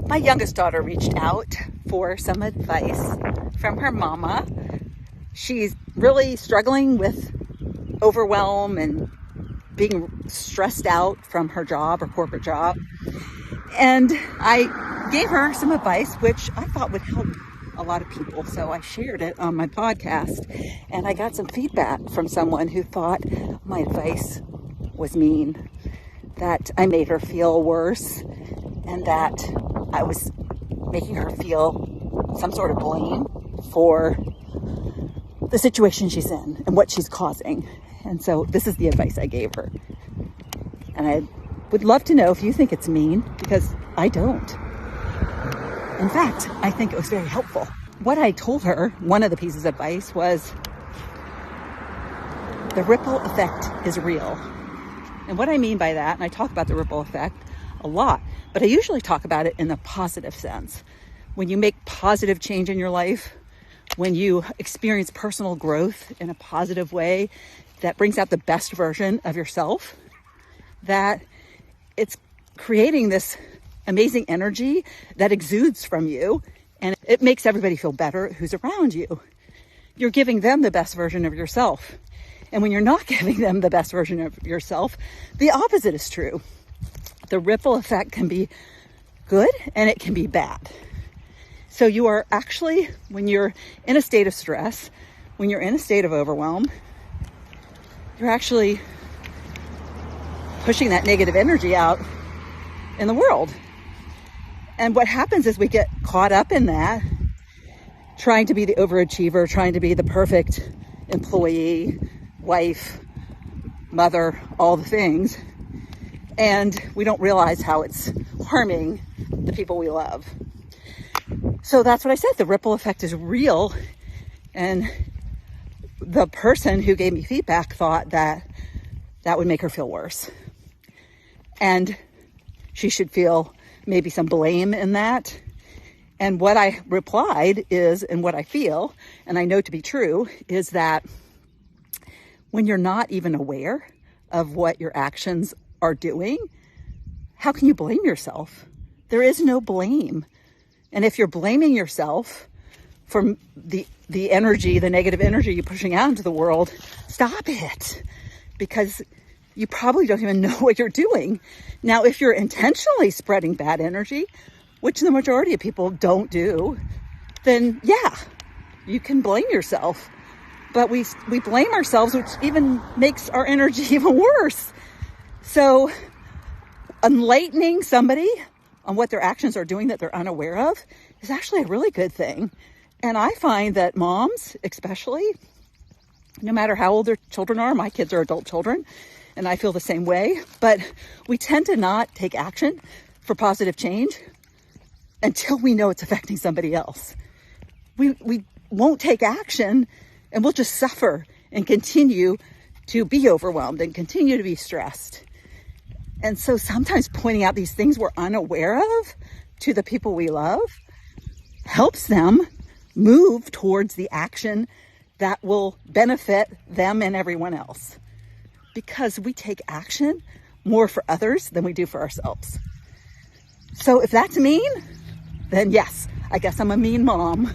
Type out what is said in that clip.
My youngest daughter reached out for some advice from her mama. She's really struggling with overwhelm and being stressed out from her job, her corporate job. And I gave her some advice, which I thought would help a lot of people. So I shared it on my podcast, and I got some feedback from someone who thought my advice was mean, that I made her feel worse, and that I was making her feel some sort of blame for the situation she's in and what she's causing. And so this is the advice I gave her. And I would love to know if you think it's mean, because I don't. In fact, I think it was very helpful. What I told her, one of the pieces of advice was, the ripple effect is real. And what I mean by that, and I talk about the ripple effect a lot, but I usually talk about it in a positive sense. When you make positive change in your life, when you experience personal growth in a positive way that brings out the best version of yourself, that it's creating this amazing energy that exudes from you, and it makes everybody feel better who's around you. You're giving them the best version of yourself. And when you're not giving them the best version of yourself, the opposite is true. The ripple effect can be good and it can be bad. So you are actually, when you're in a state of stress, when you're in a state of overwhelm, you're actually pushing that negative energy out in the world. And what happens is we get caught up in that, trying to be the overachiever, trying to be the perfect employee, wife, mother, all the things. And we don't realize how it's harming the people we love. So that's what I said. The ripple effect is real. And the person who gave me feedback thought that that would make her feel worse. And she should feel maybe some blame in that. And what I replied is, and what I feel, and I know to be true, is that when you're not even aware of what your actions are doing, how can you blame yourself? There is no blame. And if you're blaming yourself for the energy, the negative energy you're pushing out into the world, stop it. Because you probably don't even know what you're doing. Now, if you're intentionally spreading bad energy, which the majority of people don't do, then yeah, you can blame yourself. But we blame ourselves, which even makes our energy even worse. So enlightening somebody on what their actions are doing that they're unaware of is actually a really good thing. And I find that moms, especially, no matter how old their children are, my kids are adult children, and I feel the same way, but we tend to not take action for positive change until we know it's affecting somebody else. We won't take action, and we'll just suffer and continue to be overwhelmed and continue to be stressed. And so sometimes pointing out these things we're unaware of to the people we love helps them move towards the action that will benefit them and everyone else. Because we take action more for others than we do for ourselves. So if that's mean, then yes, I guess I'm a mean mom.